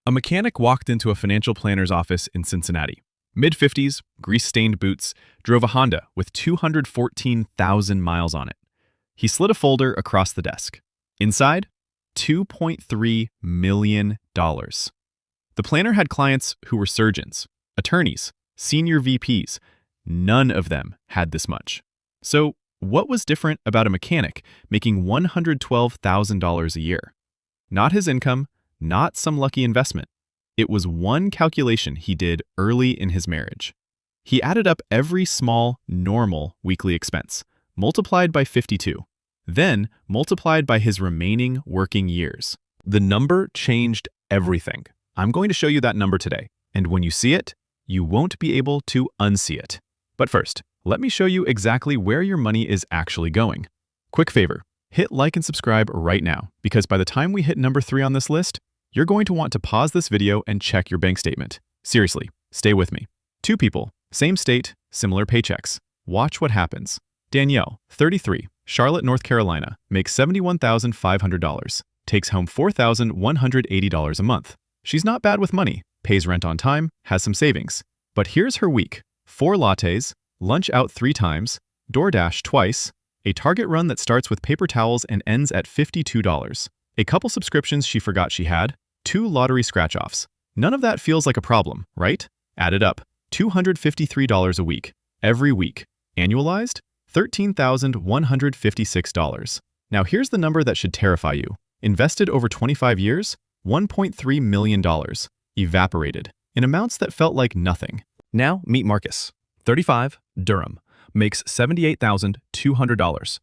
A mechanic walked into a financial planner's office in Cincinnati. Mid-50s, grease-stained boots, drove a Honda with 214,000 miles on it. He slid a folder across the desk. Inside, $2.3 million. The planner had clients who were surgeons, attorneys, senior VPs. None of them had this much. So, what was different about a mechanic making $112,000 a year? Not his income, not some lucky investment. It was one calculation he did early in his marriage. He added up every small, normal weekly expense, multiplied by 52, then multiplied by his remaining working years. The number changed everything. I'm going to show you that number today, and when you see it, you won't be able to unsee it. But first, let me show you exactly where your money is actually going. Quick favor, hit like and subscribe right now, because by the time we hit number 3 on this list, you're going to want to pause this video and check your bank statement. Seriously, stay with me. 2 people, same state, similar paychecks. Watch what happens. Danielle, 33, Charlotte, North Carolina, makes $71,500, takes home $4,180 a month. She's not bad with money, pays rent on time, has some savings. But here's her week: 4 lattes, lunch out 3 times, DoorDash twice, a Target run that starts with paper towels and ends at $52, a couple subscriptions she forgot she had, 2 lottery scratch-offs. None of that feels like a problem, right? Add it up. $253 a week, every week. Annualized? $13,156. Now here's the number that should terrify you. Invested over 25 years, $1.3 million. Evaporated, in amounts that felt like nothing. Now meet Marcus, 35, Durham, makes $78,200,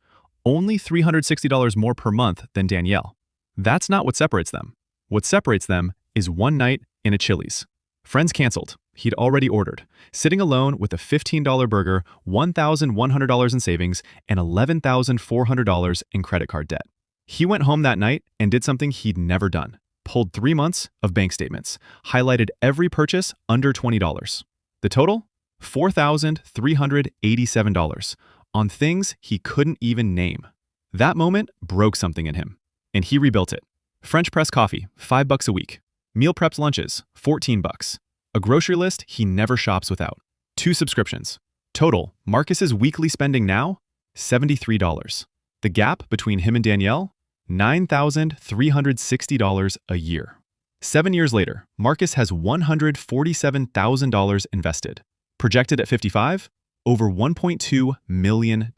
only $360 more per month than Danielle. That's not what separates them. What separates them is one night in a Chili's. Friends canceled. He'd already ordered. Sitting alone with a $15 burger, $1,100 in savings, and $11,400 in credit card debt. He went home that night and did something he'd never done. Pulled 3 months of bank statements, highlighted every purchase under $20. The total? $4,387 on things he couldn't even name. That moment broke something in him, and he rebuilt it. French press coffee, $5 a week. Meal prepped lunches, $14. A grocery list he never shops without. 2 subscriptions. Total, Marcus's weekly spending now? $73. The gap between him and Danielle? $9,360 a year. 7 years later, Marcus has $147,000 invested. Projected at 55, over $1.2 million.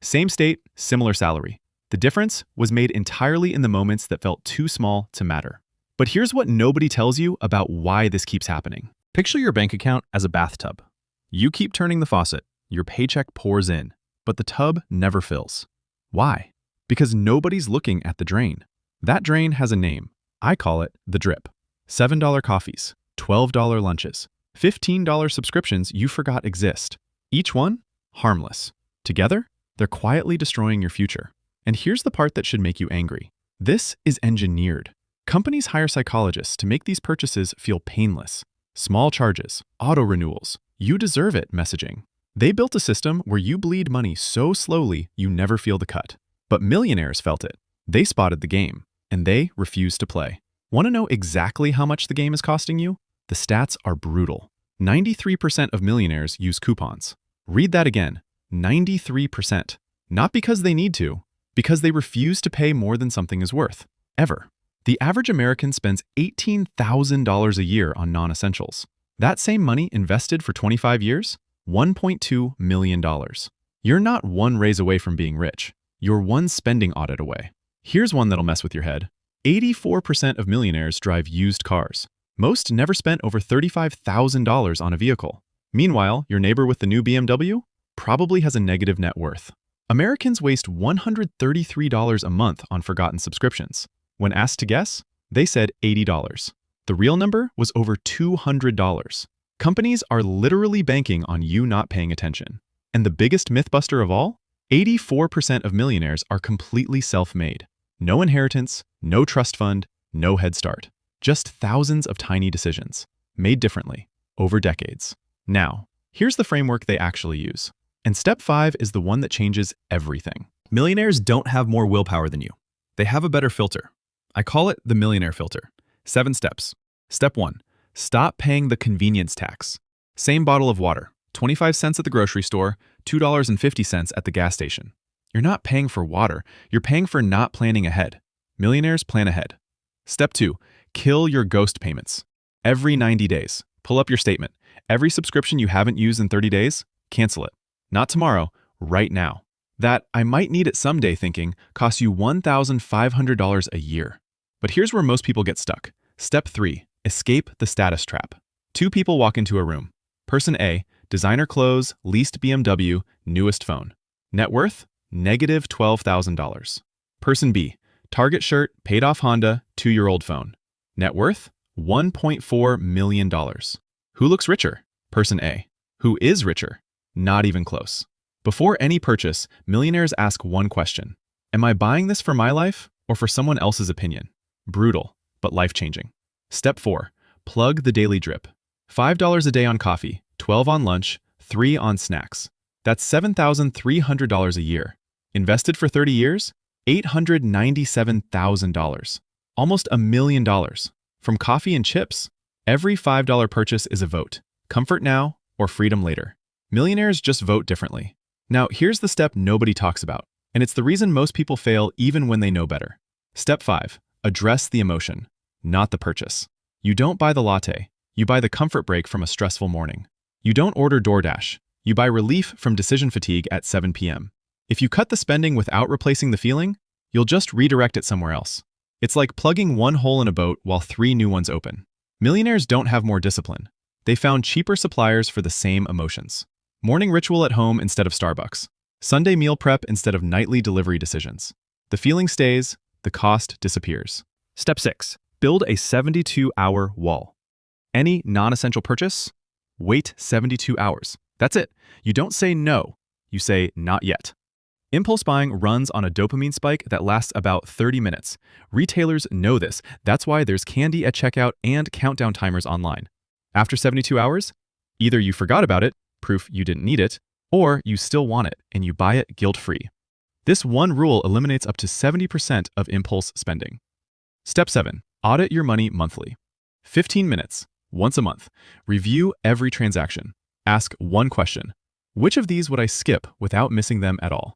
Same state, similar salary. The difference was made entirely in the moments that felt too small to matter. But here's what nobody tells you about why this keeps happening. Picture your bank account as a bathtub. You keep turning the faucet, your paycheck pours in, but the tub never fills. Why? Because nobody's looking at the drain. That drain has a name. I call it the drip. $7 coffees, $12 lunches, $15 subscriptions you forgot exist. Each one, harmless. Together, they're quietly destroying your future. And here's the part that should make you angry. This is engineered. Companies hire psychologists to make these purchases feel painless. Small charges, auto renewals, you deserve it messaging. They built a system where you bleed money so slowly you never feel the cut. But millionaires felt it. They spotted the game, and they refused to play. Want to know exactly how much the game is costing you? The stats are brutal. 93% of millionaires use coupons. Read that again. 93%. Not because they need to, because they refuse to pay more than something is worth. Ever. The average American spends $18,000 a year on non-essentials. That same money invested for 25 years? $1.2 million. You're not one raise away from being rich. You're one spending audit away. Here's one that'll mess with your head. 84% of millionaires drive used cars. Most never spent over $35,000 on a vehicle. Meanwhile, your neighbor with the new BMW probably has a negative net worth. Americans waste $133 a month on forgotten subscriptions. When asked to guess, they said $80. The real number was over $200. Companies are literally banking on you not paying attention. And the biggest mythbuster of all? 84% of millionaires are completely self-made. No inheritance, no trust fund, no head start. Just thousands of tiny decisions, made differently, over decades. Now, here's the framework they actually use. And step 5 is the one that changes everything. Millionaires don't have more willpower than you. They have a better filter. I call it the millionaire filter. 7 steps. Step 1. Stop paying the convenience tax. Same bottle of water, 25 cents at the grocery store, $2.50 at the gas station. You're not paying for water, you're paying for not planning ahead. Millionaires plan ahead. Step 2. Kill your ghost payments. Every 90 days, pull up your statement. Every subscription you haven't used in 30 days, cancel it. Not tomorrow, right now. That "I might need it someday" thinking costs you $1,500 a year. But here's where most people get stuck. Step 3. Escape the status trap. Two people walk into a room. Person A, designer clothes, leased BMW, newest phone. Net worth? Negative $12,000. Person B, Target shirt, paid off Honda, 2-year-old phone. Net worth? $1.4 million. Who looks richer? Person A. Who is richer? Not even close. Before any purchase, millionaires ask one question. Am I buying this for my life or for someone else's opinion? Brutal, but life-changing. Step 4. Plug the daily drip. $5 a day on coffee, $12 on lunch, $3 on snacks. That's $7,300 a year. Invested for 30 years? $897,000. Almost $1 million. From coffee and chips. Every $5 purchase is a vote. Comfort now or freedom later. Millionaires just vote differently. Now, here's the step nobody talks about, and it's the reason most people fail even when they know better. Step 5. Address the emotion, not the purchase. You don't buy the latte. You buy the comfort break from a stressful morning. You don't order DoorDash. You buy relief from decision fatigue at 7 p.m. If you cut the spending without replacing the feeling, you'll just redirect it somewhere else. It's like plugging one hole in a boat while 3 new ones open. Millionaires don't have more discipline. They found cheaper suppliers for the same emotions. Morning ritual at home instead of Starbucks. Sunday meal prep instead of nightly delivery decisions. The feeling stays, the cost disappears. Step 6. Build a 72-hour wall. Any non-essential purchase? Wait 72 hours. That's it. You don't say no, you say not yet. Impulse buying runs on a dopamine spike that lasts about 30 minutes. Retailers know this. That's why there's candy at checkout and countdown timers online. After 72 hours, either you forgot about it, proof you didn't need it, or you still want it and you buy it guilt-free. This one rule eliminates up to 70% of impulse spending. Step 7. Audit your money monthly. 15 minutes, once a month. Review every transaction. Ask one question. Which of these would I skip without missing them at all?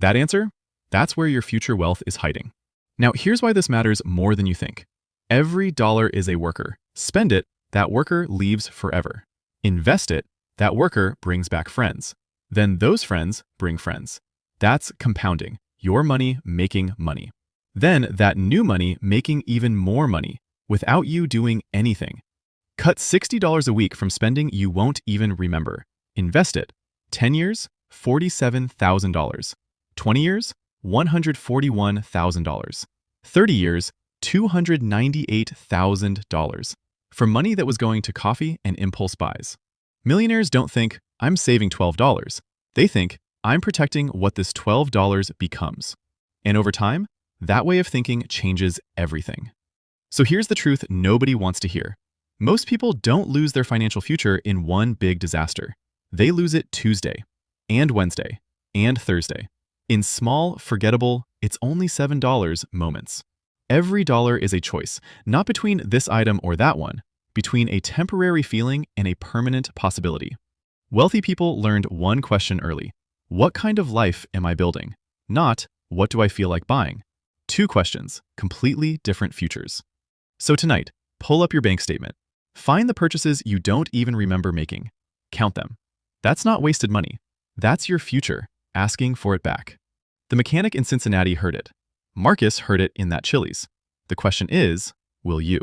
That answer? That's where your future wealth is hiding. Now, here's why this matters more than you think. Every dollar is a worker. Spend it, that worker leaves forever. Invest it, that worker brings back friends. Then those friends bring friends. That's compounding, your money making money. Then that new money making even more money without you doing anything. Cut $60 a week from spending you won't even remember. Invest it. 10 years, $47,000. 20 years, $141,000. 30 years, $298,000. For money that was going to coffee and impulse buys. Millionaires don't think, I'm saving $12. They think, I'm protecting what this $12 becomes. And over time, that way of thinking changes everything. So here's the truth nobody wants to hear. Most people don't lose their financial future in one big disaster. They lose it Tuesday, and Wednesday, and Thursday. In small, forgettable, it's only $7 moments. Every dollar is a choice, not between this item or that one, between a temporary feeling and a permanent possibility. Wealthy people learned one question early. What kind of life am I building? Not, what do I feel like buying? 2 questions, completely different futures. So tonight, pull up your bank statement. Find the purchases you don't even remember making. Count them. That's not wasted money. That's your future, asking for it back. The mechanic in Cincinnati heard it. Marcus heard it in that Chili's. The question is, will you?